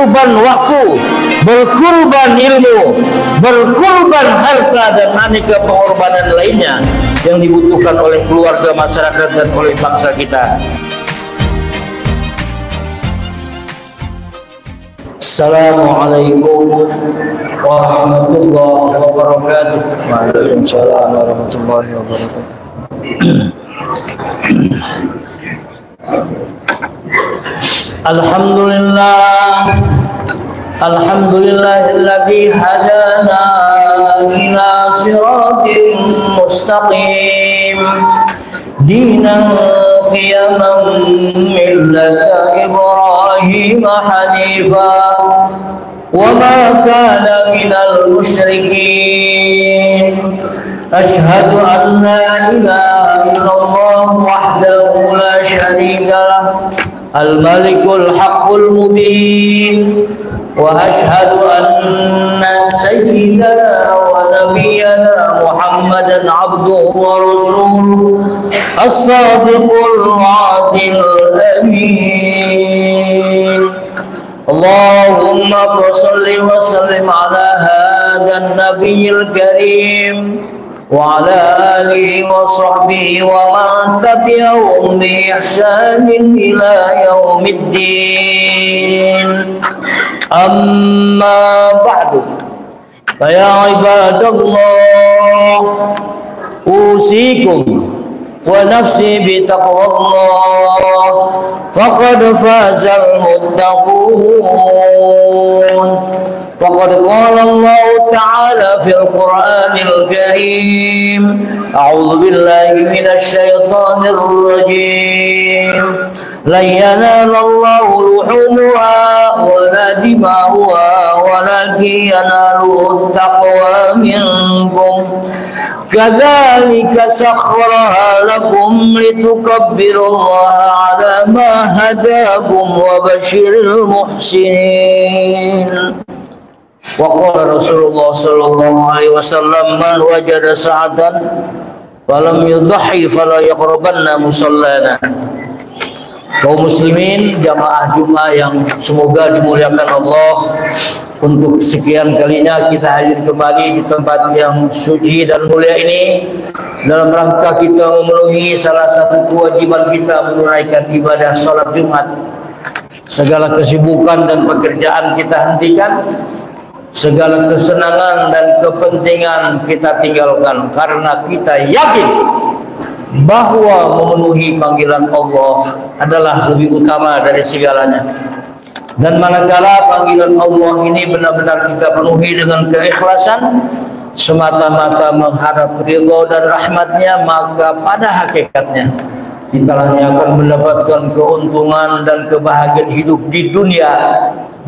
berkurban waktu, berkurban ilmu, berkurban harta dan aneka pengorbanan lainnya yang dibutuhkan oleh keluarga, masyarakat dan oleh bangsa kita. Assalamualaikum warahmatullahi wabarakatuh. Waalaikumsalam warahmatullahi wabarakatuh. Alhamdulillah, alhamdulillahilladzi hadana ila siratin mustaqim, dinan qiyaman millata Ibrahim hanifa wa ma kana minal musyrikin. Ashhadu an la ilaha illallah wahdahu la syarika lah, al-malikul haqqul mubin, wa ashhadu anna sayyidana wa nabiyyana Muhammadan abduhu wa rasuluh as-sadiqul wa'dil amin. Allahumma shalli wa sallim ala hadzal nabiyil karim wa ala alihi wa sahbihi wa man tabi'ahum bi ihsanin ila yaumiddin. Amma ba'du, ya ibadallah, usikum wa nafsi bi taqwallah, faqad fazal muttaqun. Faqad qala Allah ta'ala fil Qur'anil Karim, a'udzu billahi minasy syaithanir rajim. La yanalallahu luhumuha wa la dima'uha walakin yanaluhu taqwa minkum. Kadzalika sakhkharaha lakum litukabbirullaha 'ala ma hadakum wa basyiril muhsinin. Wa qala Rasulullah sallallahu alaihi wasallam, man wajada sa'atan falam yudhhi fala yaqrabanna musallana. Kaum muslimin jamaah Jumat yang semoga dimuliakan Allah, untuk sekian kalinya kita hadir kembali di tempat yang suci dan mulia ini dalam rangka kita memenuhi salah satu kewajiban kita, menunaikan ibadah salat Jumat. Segala kesibukan dan pekerjaan kita hentikan, segala kesenangan dan kepentingan kita tinggalkan, karena kita yakin bahwa memenuhi panggilan Allah adalah lebih utama dari segalanya. Dan manakala panggilan Allah ini benar-benar kita penuhi dengan keikhlasan, semata-mata mengharap ridha dan rahmatnya, maka pada hakikatnya kita hanya akan mendapatkan keuntungan dan kebahagiaan hidup di dunia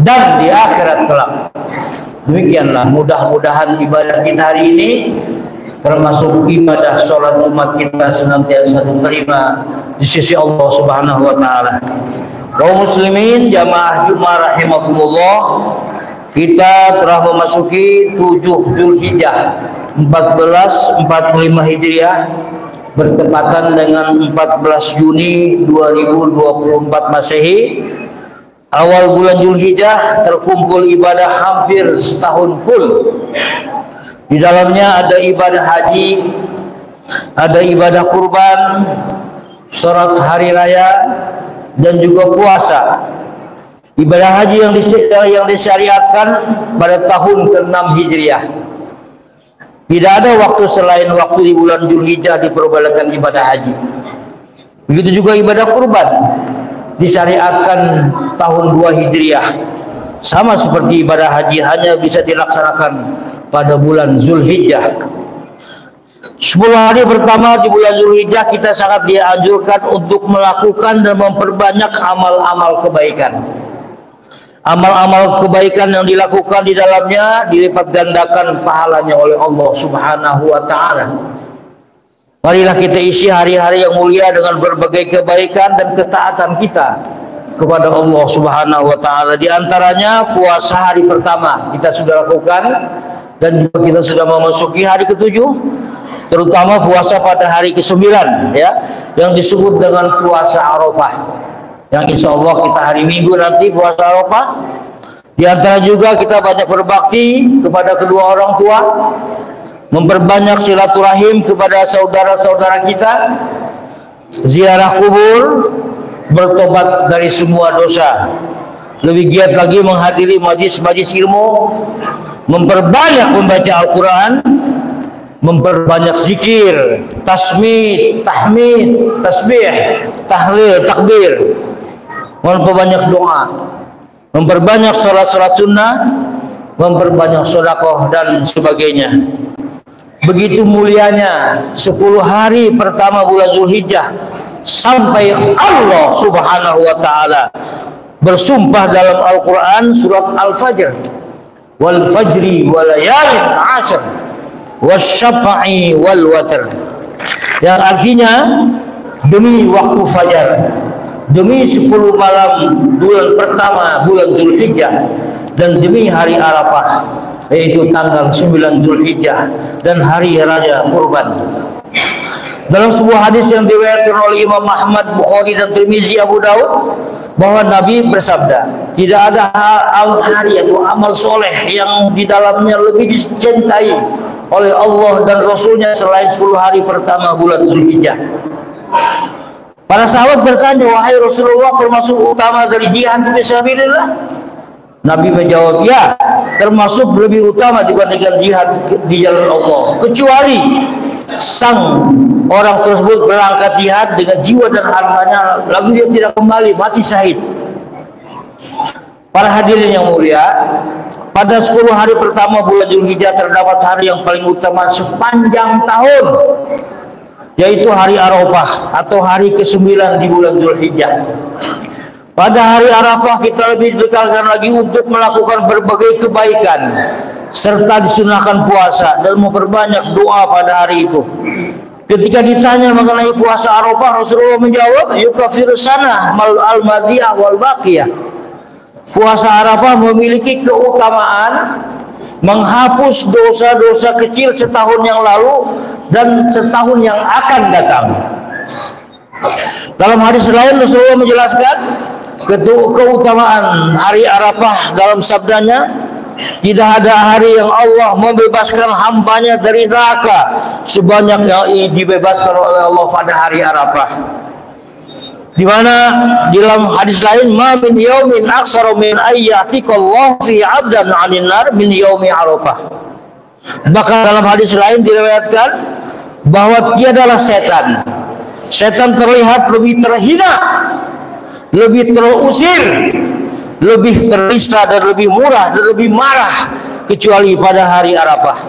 dan di akhirat kelak. Demikianlah mudah-mudahan ibadah kita hari ini, termasuk ibadah sholat Jumat kita, senantiasa diterima di sisi Allah Subhanahu wa Ta'ala. Kaum muslimin jamaah Jumat rahimakumullah, kita telah memasuki 7 Dzulhijjah 1445 Hijriah, bertepatan dengan 14 Juni 2024 Masehi. Awal bulan Dzulhijjah terkumpul ibadah hampir setahun full. Di dalamnya ada ibadah haji, ada ibadah kurban, sholat hari raya, dan juga puasa. Ibadah haji yang disyariatkan pada tahun ke-6 Hijriah. Tidak ada waktu selain waktu di bulan Dzulhijjah diperbolehkan ibadah haji. Begitu juga ibadah kurban disyariatkan tahun 2 Hijriah. Sama seperti ibadah haji, hanya bisa dilaksanakan pada bulan Dzulhijjah. 10 hari pertama di bulan Dzulhijjah kita sangat dianjurkan untuk melakukan dan memperbanyak amal-amal kebaikan. Amal-amal kebaikan yang dilakukan di dalamnya dilipat gandakan pahalanya oleh Allah Subhanahu wa Ta'ala. Marilah kita isi hari-hari yang mulia dengan berbagai kebaikan dan ketaatan kita kepada Allah Subhanahu wa Ta'ala. Di antaranya puasa hari pertama kita sudah lakukan, dan juga kita sudah memasuki hari ke-7, terutama puasa pada hari ke-9 ya, yang disebut dengan puasa Arafah, yang insya Allah kita hari Minggu nanti puasa Arafah. Di antara juga kita banyak berbakti kepada kedua orang tua, memperbanyak silaturahim kepada saudara-saudara kita, ziarah kubur, bertobat dari semua dosa, lebih giat lagi menghadiri majlis-majlis ilmu, memperbanyak membaca Al-Quran, memperbanyak zikir, tasmid, tahmid, tasbih, tahlil, takbir, memperbanyak doa, memperbanyak sholat-sholat sunnah, memperbanyak sedekah dan sebagainya. Begitu mulianya 10 hari pertama bulan Zulhijjah, sampai Allah Subhanahu wa taala bersumpah dalam Al-Quran surat Al-Fajr, wal fajri wal layalin ashr wasyafa'i wal watr, yang artinya demi waktu fajar, demi 10 malam bulan pertama bulan Zulhijjah, dan demi hari Arafah, yaitu tanggal 9 Zulhijjah dan hari raya kurban. Dalam sebuah hadis yang diriwayatkan oleh Imam Ahmad, Bukhari dan Tirmizi, Abu Daud, bahwa Nabi bersabda, tidak ada hari atau amal soleh yang di dalamnya lebih dicintai oleh Allah dan Rasulnya selain 10 hari pertama bulan Zulhijjah. Para sahabat bertanya, wahai Rasulullah, termasuk utama dari jihad fisabilillah? Nabi menjawab, ya, termasuk lebih utama dibandingkan jihad di jalan Allah, kecuali sang orang tersebut berangkat jihad dengan jiwa dan hartanya, lalu dia tidak kembali, mati syahid. Para hadirin yang mulia, pada 10 hari pertama bulan Zulhijjah terdapat hari yang paling utama sepanjang tahun, yaitu hari Arafah atau hari ke-9 di bulan Zulhijjah. Pada hari Arafah kita lebih ditekankan lagi untuk melakukan berbagai kebaikan serta disunahkan puasa dan memperbanyak doa pada hari itu. Ketika ditanya mengenai puasa Arafah, Rasulullah menjawab, yukaffiru sanah mal al-madiyah wal baqiyah. Puasa Arafah memiliki keutamaan menghapus dosa-dosa kecil setahun yang lalu dan setahun yang akan datang. Dalam hadis lain Rasulullah menjelaskan keutamaan hari Arafah dalam sabdanya, tidak ada hari yang Allah membebaskan hambanya dari neraka sebanyak yang dibebaskan oleh Allah pada hari Arafah. Di mana di dalam hadis lain, ma min yaumin aksaru min ayyatikallahu fi 'abdan 'anil nar min yaumi Arafah. Bahkan dalam hadis lain diriwayatkan bahwa tiadalah setan terlihat lebih terhina, lebih terusir, lebih terista dan lebih murah dan lebih marah kecuali pada hari Arafah,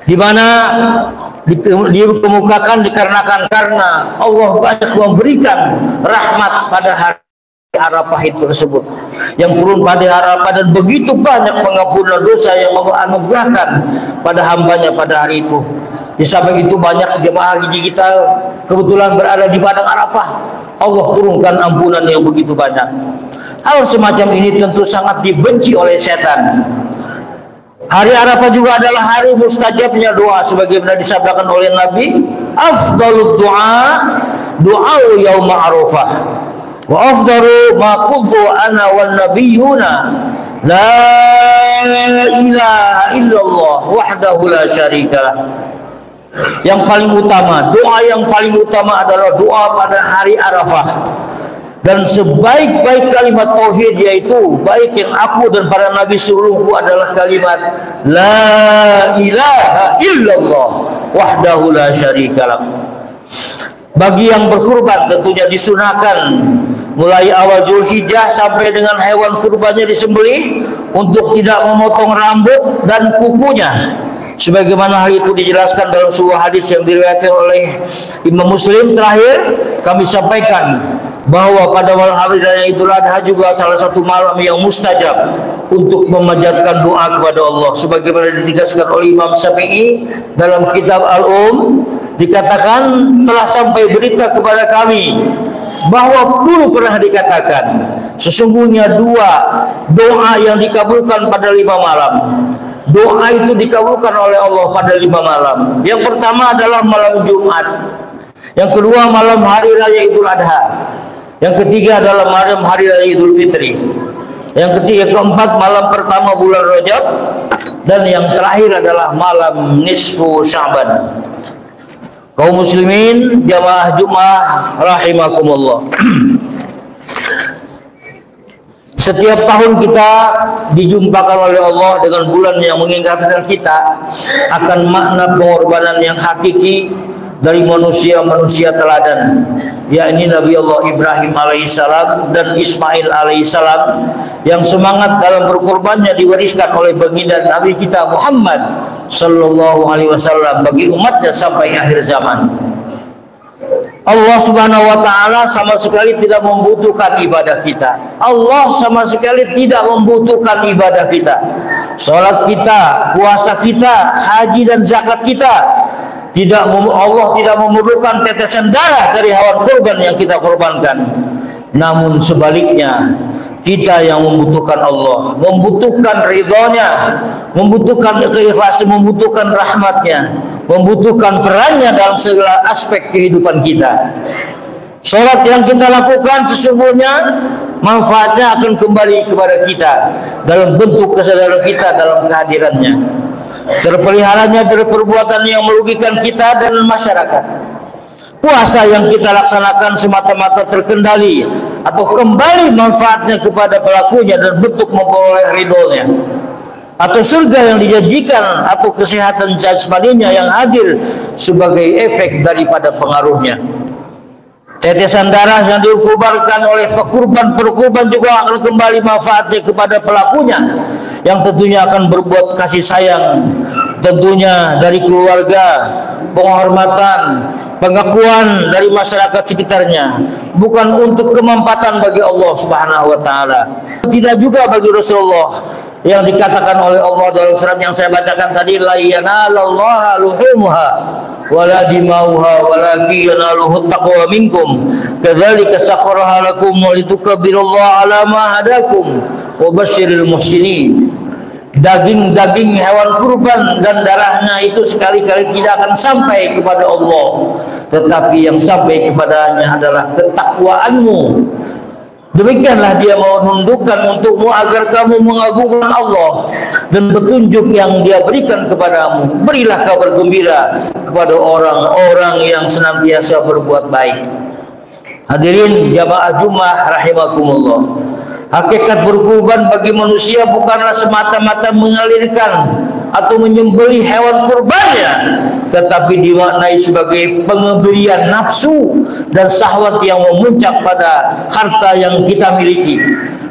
di mana dikemukakan dikarenakan karena Allah banyak memberikan rahmat pada hari Arafah itu tersebut yang turun pada Arafah, dan begitu banyak pengampunan dosa yang Allah anugerahkan pada hambanya pada hari itu. Di samping itu banyak jemaah haji kita kebetulan berada di padang Arafah, Allah turunkan ampunan yang begitu banyak. Hal semacam ini tentu sangat dibenci oleh setan. Hari Arafah juga adalah hari mustajabnya doa, sebagaimana disabdakan oleh Nabi, afdalud du'a du'a yaum Arafah wa afdalu ma qultu ana wan nabiyyuna la ilaha illallah wahdahu la syarikalah. Yang paling utama, doa yang paling utama adalah doa pada hari Arafah. Dan sebaik-baik kalimat tauhid, yaitu baik yang aku dan para nabi sebelumku, adalah kalimat la ilaha illallah wahdahu la syarikalah. Bagi yang berkurban tentunya disunahkan mulai awal Zulhijjah sampai dengan hewan kurbannya disembelih untuk tidak memotong rambut dan kukunya, sebagaimana hal itu dijelaskan dalam sebuah hadis yang diriwayatkan oleh Imam Muslim. Terakhir kami sampaikan bahwa pada malam hari raya Idul Adha juga salah satu malam yang mustajab untuk memanjatkan doa kepada Allah, sebagaimana ditegaskan oleh Imam Syafi'i dalam kitab Al-Um. Dikatakan telah sampai berita kepada kami bahwa dulu pernah dikatakan sesungguhnya 2 doa yang dikabulkan pada 5 malam. Doa itu dikabulkan oleh Allah pada 5 malam. Yang pertama adalah malam Jumat, yang kedua malam hari raya Idul Adha, yang ketiga adalah malam hari raya Idul Fitri. Yang ketiga, keempat malam pertama bulan Rajab, dan yang terakhir adalah malam nisfu Sya'ban. Kaum muslimin jamaah Jumat rahimakumullah. Setiap tahun kita dijumpakan oleh Allah dengan bulan yang mengingatkan kita akan makna pengorbanan yang hakiki dari manusia-manusia teladan, yakni Nabi Allah Ibrahim alaihissalam dan Ismail alaihissalam, yang semangat dalam berkorbannya diwariskan oleh baginda Nabi kita Muhammad sallallahu alaihi wasallam bagi umatnya sampai akhir zaman. Allah subhanahu wa ta'ala sama sekali tidak membutuhkan ibadah kita. Allah sama sekali tidak membutuhkan ibadah kita. Salat kita, puasa kita, haji dan zakat kita, Allah tidak memerlukan tetesan darah dari hewan kurban yang kita korbankan. Namun sebaliknya, kita yang membutuhkan Allah, membutuhkan ridhonya, membutuhkan keikhlasan, membutuhkan rahmatnya, membutuhkan perannya dalam segala aspek kehidupan kita. Salat yang kita lakukan sesungguhnya manfaatnya akan kembali kepada kita dalam bentuk kesadaran kita dalam kehadirannya, terpeliharanya dari perbuatan yang merugikan kita dan masyarakat. Puasa yang kita laksanakan semata-mata terkendali atau kembali manfaatnya kepada pelakunya dan bentuk memperoleh ridhonya, atau surga yang dijanjikan, atau kesehatan jasmaninya yang hadir sebagai efek daripada pengaruhnya. Tetesan darah yang dikorbankan oleh pekurban juga akan kembali manfaatnya kepada pelakunya, yang tentunya akan berbuat kasih sayang, tentunya dari keluarga, penghormatan, pengakuan dari masyarakat sekitarnya, bukan untuk kemampatan bagi Allah Subhanahu wa taala. Tidak juga bagi Rasulullah yang dikatakan oleh Allah dalam surat yang saya bacakan tadi, la yanalallaha luhumha wala dimauha walakin yanaluhu taqwa minkum kadzalika sakhkharaha lakum litukabbirullaha ala ma hadakum wa basyiril muhsinin. Daging-daging hewan kurban dan darahnya itu sekali-kali tidak akan sampai kepada Allah, tetapi yang sampai kepadanya adalah ketakwaanmu. Demikianlah dia mau menundukkan untukmu agar kamu mengagungkan Allah dan petunjuk yang dia berikan kepadamu. Berilah kabar gembira kepada orang-orang yang senantiasa berbuat baik. Hadirin jamaah Jumat rahimakumullah. Hakikat berkurban bagi manusia bukanlah semata-mata mengalirkan atau menyembelih hewan kurbannya, tetapi dimaknai sebagai pengembalian nafsu dan syahwat yang memuncak pada harta yang kita miliki,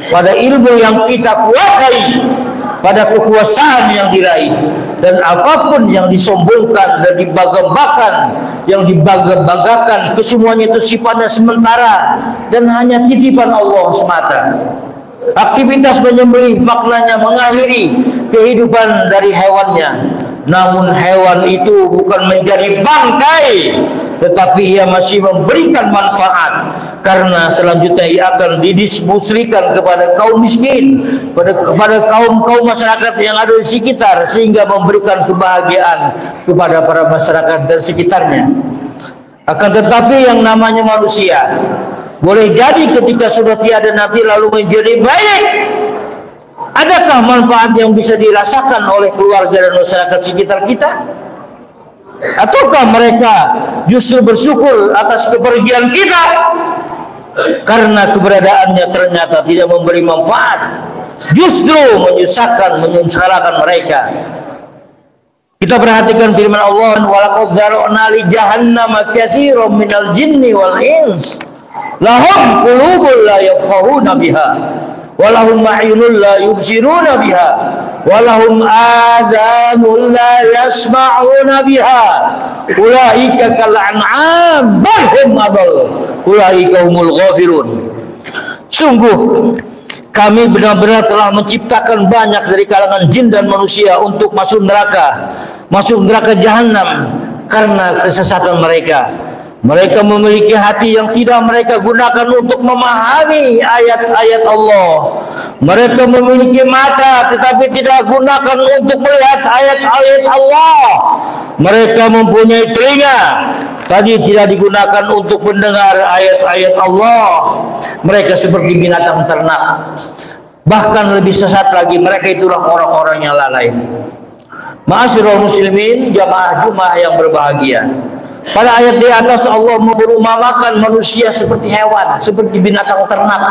pada ilmu yang kita kuasai, pada kekuasaan yang diraih, dan apapun yang disombongkan dan dibanggakan, yang dibanggakan, kesemuanya itu sifatnya sementara dan hanya titipan Allah semata. Aktivitas menyembelih maknanya mengakhiri kehidupan dari hewannya, namun hewan itu bukan menjadi bangkai, tetapi ia masih memberikan manfaat, karena selanjutnya ia akan didistribusikan kepada kaum miskin, kepada kaum masyarakat yang ada di sekitar, sehingga memberikan kebahagiaan kepada para masyarakat dan sekitarnya. Akan tetapi yang namanya manusia boleh jadi ketika sudah tiada nanti lalu menjadi baik. Adakah manfaat yang bisa dirasakan oleh keluarga dan masyarakat sekitar kita? Ataukah mereka justru bersyukur atas kepergian kita karena keberadaannya ternyata tidak memberi manfaat, justru menyusahkan, menyengsarakan mereka? Kita perhatikan firman Allah, walaqad dzara'na li jahannama katsiran minal jinni wal ins lahum qulubun la yafqahuna biha walahum a'yunun la yubsiruna biha walahum adhanun la yasma'una biha ulaika kal an'am bal hum adall ulaika humul ghafilun. Sungguh kami benar-benar telah menciptakan banyak dari kalangan jin dan manusia untuk masuk neraka jahanam karena kesesatan mereka. Mereka memiliki hati yang tidak mereka gunakan untuk memahami ayat-ayat Allah. Mereka memiliki mata tetapi tidak gunakan untuk melihat ayat-ayat Allah. Mereka mempunyai telinga tadi tidak digunakan untuk mendengar ayat-ayat Allah. Mereka seperti binatang ternak. Bahkan lebih sesat lagi, mereka itulah orang-orang yang lalai. Ma'asyiral muslimin, jamaah Jumat yang berbahagia. Pada ayat di atas Allah memperumpamakan manusia seperti hewan, seperti binatang ternak.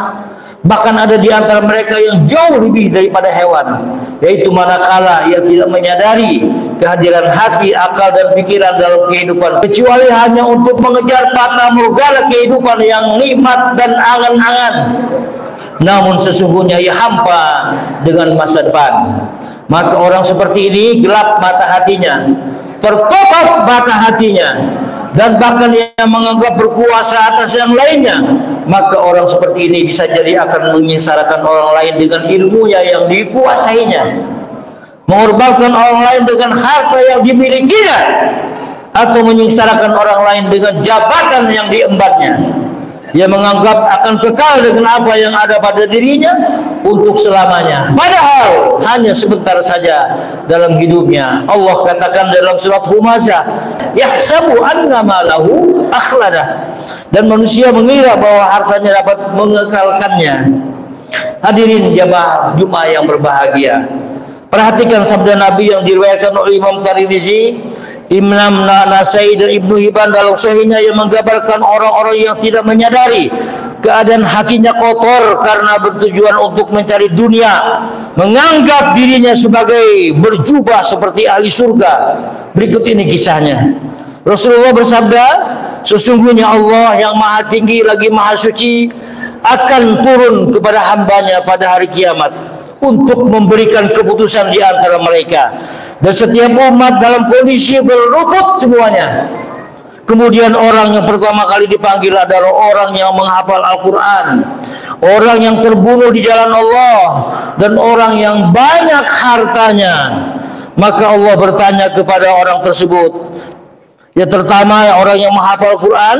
Bahkan ada di antara mereka yang jauh lebih daripada hewan, yaitu manakala ia tidak menyadari kehadiran hati, akal dan pikiran dalam kehidupan, kecuali hanya untuk mengejar fata morgana kehidupan yang nikmat dan angan-angan. Namun sesungguhnya ia hampa dengan masa depan. Maka orang seperti ini gelap mata hatinya, tertutup mata hatinya, dan bahkan yang menganggap berkuasa atas yang lainnya. Maka orang seperti ini bisa jadi akan menyengsarakan orang lain dengan ilmunya yang dikuasainya, mengorbankan orang lain dengan harta yang dimilikinya, atau menyengsarakan orang lain dengan jabatan yang diembannya. Dia menganggap akan kekal dengan apa yang ada pada dirinya untuk selamanya, padahal hanya sebentar saja dalam hidupnya. Allah katakan dalam surat Humazah, yahsabu anna malahu akhladah, dan manusia mengira bahwa hartanya dapat mengekalkannya. Hadirin jamaah Jumat yang berbahagia, perhatikan sabda Nabi yang diriwayatkan oleh Imam Tirmizi, Imam Nasai dan Ibnu Hibban dalam sahihnya, yang menggambarkan orang-orang yang tidak menyadari keadaan hatinya kotor karena bertujuan untuk mencari dunia, menganggap dirinya sebagai berjubah seperti ahli surga. Berikut ini kisahnya. Rasulullah bersabda, sesungguhnya Allah yang maha tinggi lagi maha suci akan turun kepada hambanya pada hari kiamat untuk memberikan keputusan di antara mereka, dan setiap umat dalam kondisi berlutut semuanya. Kemudian orang yang pertama kali dipanggil adalah orang yang menghafal Al-Quran, orang yang terbunuh di jalan Allah, dan orang yang banyak hartanya. Maka Allah bertanya kepada orang tersebut, yang pertama orang yang menghafal Al-Quran,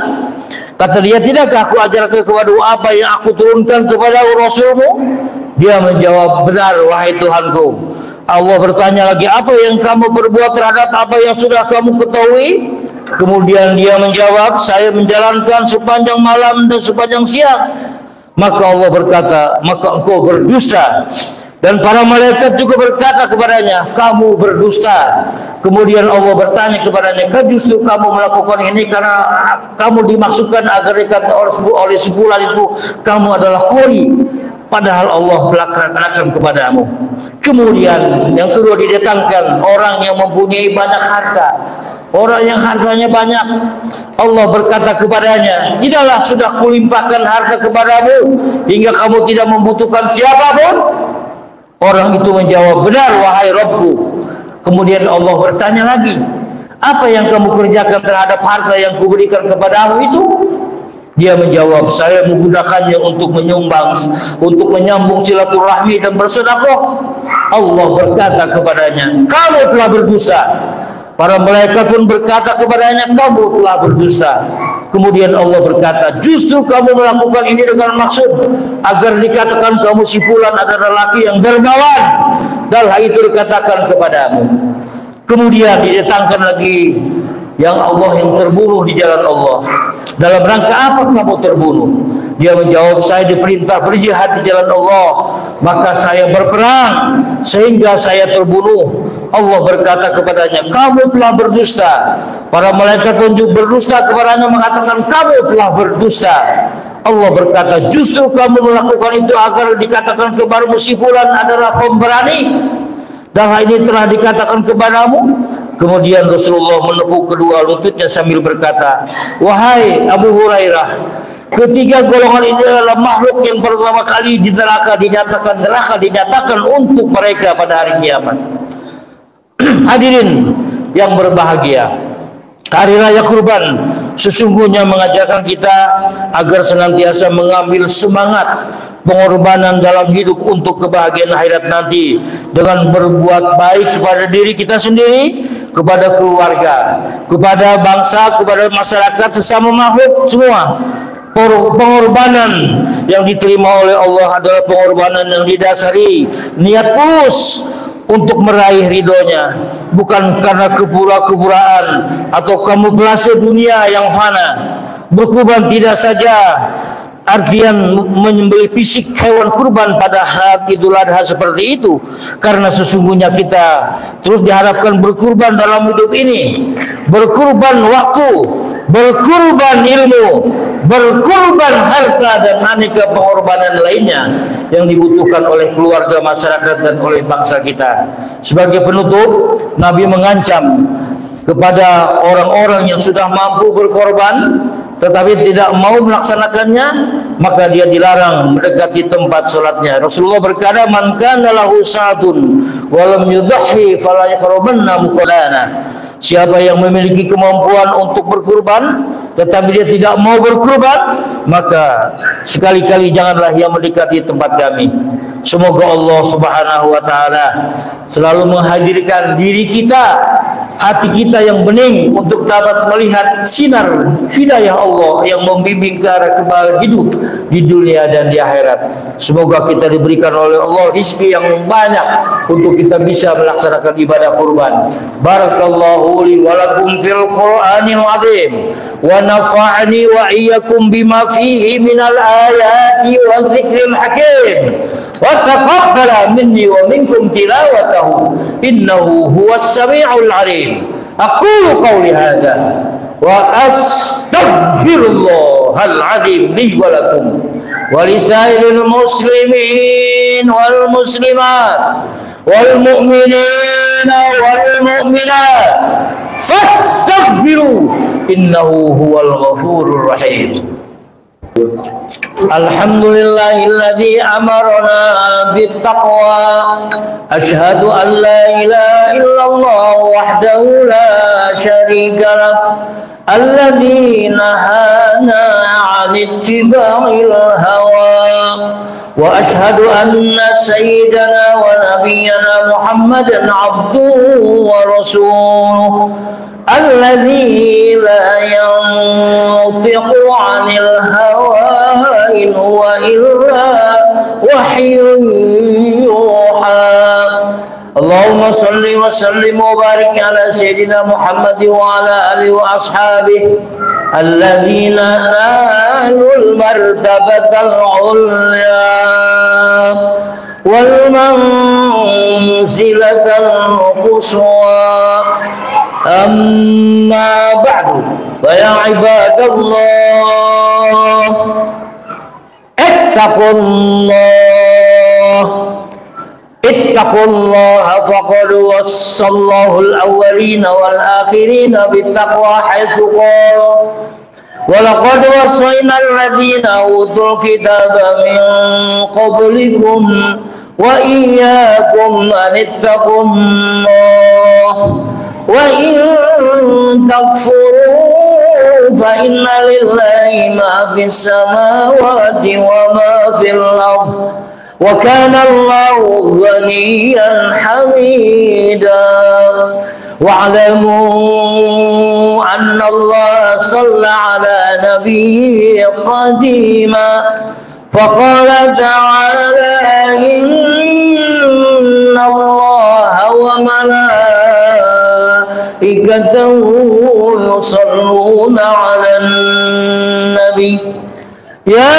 kata dia, tidakkah aku ajarkan kepadamu apa yang aku turunkan kepada Rasulmu? Dia menjawab, benar wahai Tuhanku. Allah bertanya lagi, apa yang kamu perbuat terhadap apa yang sudah kamu ketahui? Kemudian dia menjawab, saya menjalankan sepanjang malam dan sepanjang siang. Maka Allah berkata, maka engkau berdusta. Dan para malaikat juga berkata kepadanya, kamu berdusta. Kemudian Allah bertanya kepadanya, kan justru kamu melakukan ini karena kamu dimaksudkan agar dikata oleh sebulan itu kamu adalah khori, padahal Allah belakang kepadamu. Kemudian yang kedua didatangkan orang yang mempunyai banyak harta, orang yang hartanya banyak. Allah berkata kepadanya, tidaklah sudah kulimpahkan harta kepadamu hingga kamu tidak membutuhkan siapapun? Orang itu menjawab, benar wahai Rabbku. Kemudian Allah bertanya lagi, apa yang kamu kerjakan terhadap harta yang kuberikan kepadamu itu? Dia menjawab, saya menggunakannya untuk menyumbang, untuk menyambung silaturahmi dan bersedekah. Allah berkata kepadanya, kamu telah berdusta. Para malaikat pun berkata kepadanya, kamu telah berdusta. Kemudian Allah berkata, justru kamu melakukan ini dengan maksud agar dikatakan kamu si fulan adalah lelaki yang dermawan, dan hal itu dikatakan kepadamu. Kemudian didatangkan lagi yang Allah yang terbunuh di jalan Allah. Dalam rangka apa kamu terbunuh? Dia menjawab, saya diperintah berjihad di jalan Allah, maka saya berperang sehingga saya terbunuh. Allah berkata kepadanya, kamu telah berdusta. Para malaikat pun juga berdusta kepadanya, mengatakan kamu telah berdusta. Allah berkata, justru kamu melakukan itu agar dikatakan kepadamu si fulan adalah pemberani, dan hal ini telah dikatakan kepadamu. Kemudian Rasulullah menepuk kedua lututnya sambil berkata, wahai Abu Hurairah, ketiga golongan ini adalah makhluk yang pertama kali di neraka dinyatakan untuk mereka pada hari kiamat. Hadirin yang berbahagia, hari raya Kurban sesungguhnya mengajarkan kita agar senantiasa mengambil semangat pengorbanan dalam hidup untuk kebahagiaan akhirat nanti, dengan berbuat baik kepada diri kita sendiri, kepada keluarga, kepada bangsa, kepada masyarakat, sesama makhluk semua. Pengorbanan yang diterima oleh Allah adalah pengorbanan yang didasari niat tulus untuk meraih ridhonya, bukan karena kepura-puraan atau kamuflase dunia yang fana. Berkurban tidak saja artian menyembelih fisik hewan kurban pada hari Idul Adha seperti itu, karena sesungguhnya kita terus diharapkan berkurban dalam hidup ini, berkurban waktu, berkurban ilmu, berkurban harta dan aneka pengorbanan lainnya yang dibutuhkan oleh keluarga, masyarakat dan oleh bangsa kita. Sebagai penutup, Nabi mengancam kepada orang-orang yang sudah mampu berkorban tetapi tidak mau melaksanakannya, maka dia dilarang mendekati tempat sholatnya. Rasulullah berkata, man kana lahu sa'atun wa lam yudhhi fala yaqrabanna muqallana. Siapa yang memiliki kemampuan untuk berkurban tetapi dia tidak mau berkurban, maka sekali-kali janganlah ia mendekati tempat kami. Semoga Allah Subhanahu wa taala selalu menghadirkan diri kita, hati kita yang bening untuk dapat melihat sinar hidayah Allah yang membimbing ke arah kebahagiaan hidup di dunia dan di akhirat. Semoga kita diberikan oleh Allah rezeki yang banyak untuk kita bisa melaksanakan ibadah kurban. Barakallahu li wa lakum fil Qur'anil azim wa nafa'ani wa iyyakum bima fihi minal ayati wa dzikril hakim. Wa taqabbala minni wa minkum tilawatahu innahu huwas sami'ul 'alim. Aqulu qawli hadza wa astaghfirullahal 'azim li wa lakum wa lisairil muslimin wal muslimat wal mu'minina wal mu'minat fastaghfiru innahu huwal ghafurur rahim. Alhamdulillahilladzi amarna bittaqwa asyhadu an la ilaha illallah wahdahu la syarika lah alladzi nahana 'an ittiba'il hawa wa asyhadu anna sayyidana wa nabiyyana Muhammadan 'abduhu wa rasuluhu alladzi la yantiqu 'anil hawa in huwa illa wahyun yuha. Allahumma salli wa sallim wa barik ala sayyidina Muhammad wa ala alihi wa ashabihi alladzina nalul martabatal ulya wal manzilatal quswa. Amma ba'du fa ya ibadallah ittaqullaha faqad wassallahu al-awwalina wal akhirina bittaqwa haitsu qala wa laqad wassayna alladhina utul kitaba min qablikum wa iyyakum an ittaqullah wa in takfuru fa inna lillahi ma fis samawati wa ma fil ardh wa kana Allahu ghaniyyan hamida. Wa'lamu anna Allah shalla ala nabiyyi qadima faqala ta'ala inna Allah wa malaikatahu yusalluna 'alan nabi ya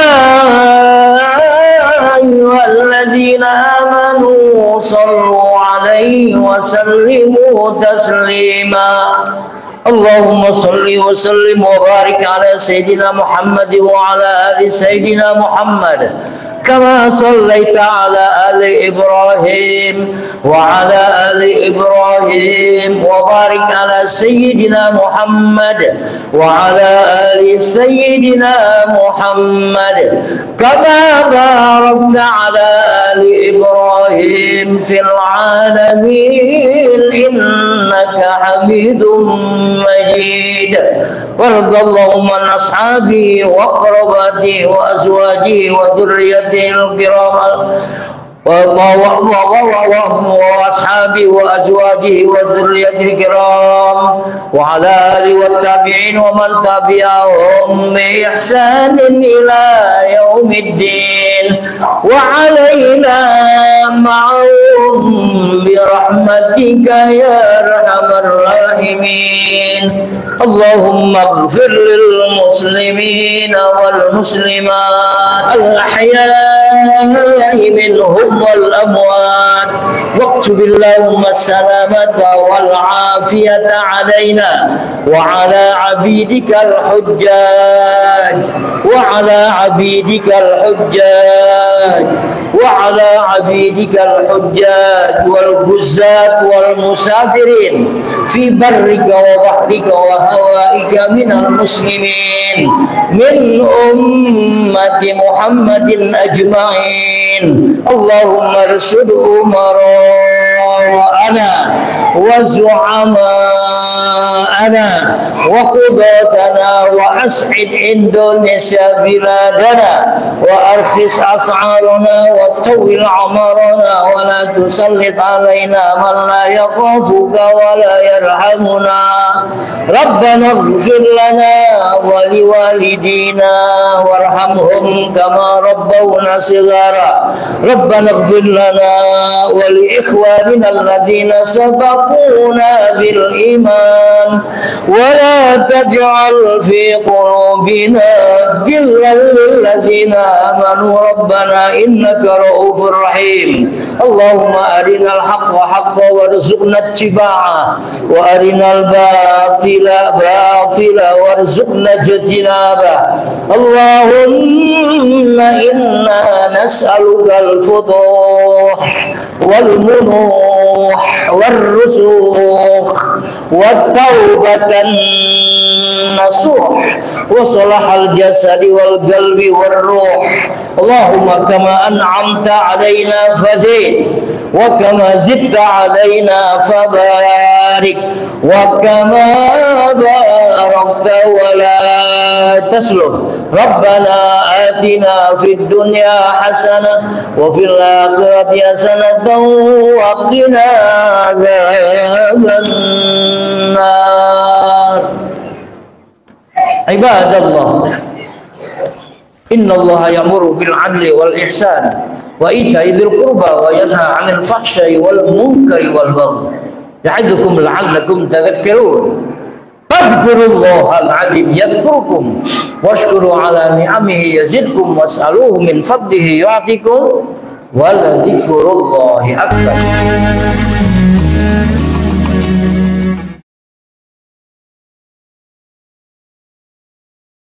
ayyuhalladzina amanu sallu 'alaihi wa sallimu taslima. Allahumma salli wa sallim wa barik ala sayyidina Muhammad wa ala ali sayyidina Muhammad kama sallaita ala ali Ibrahim wa ala ali Ibrahim wa barik ala sayyidina Muhammad wa ala ali sayyidina Muhammad kama barakta ala ali Ibrahim fil alamin innaka Hamidum Majid. Warḍallahumma an ashabi wa aqrabati wa azwaji wa dhurriyyati al-kiram وأصحابه وأزواجه وذريته الكرام وعلى آله والتابعين ومن تبعهم بإحسان إلى يوم الدين وعلينا معهم برحمتك يا أرحم الراحمين. اللهم اغفر للمسلمين والمسلمات الأحياء منهم والأموات، واكتب اللهم السلامة والعافية علينا وعلى عبيدك الحجاج وعلى عبيدك الحجاج وعلى عبيدك الحجاج والجزاة والمسافرين في برك وبحرك وهوائك من المسلمين من أمة محمد أجمعين. اللهم ارشد أمراءنا وزعماءنا وقضاتنا وأسعد إندونيسيا بلادنا وأرخص أسعارنا وطول أعمارنا ولا تسلط علينا من لا يخافك ولا يرحمنا. ربنا اغفر لنا ولوالدينا وارحمهم كما ربونا صغارا. ربنا اغفر لنا ولإخواننا الذين سبقونا بالإيمان ولا تجعل في قلوبنا غلا للذين آمنوا ربنا إنك رؤوف رحيم. اللهم أرنا الحق حقا وارزقنا اتباعه وأرنا الباطل باطلا وارزقنا اجتنابه. اللهم إنا نسألك الفتوح والمنوح والرسوخ والتوبة النصوح وصلاح الجسد والقلب والروح. اللهم كما أنعمت علينا فزد وكما زدت علينا فبارك وكما باركت ولا تسلم. ربنا آتنا في الدنيا حسنة وفي الآخرة حسنة وقنا عذاب النار. عباد الله، إن الله يأمر بالعدل والإحسان وإيتاء ذي القربى وينهى عن الفحشاء والمنكر والبغي يعظكم لعلكم تذكرون. فاذكروا الله العظيم يذكركم واشكروا على نعمه يزدكم واسألوه من فضله يعطيكم ولذكر الله أكبر.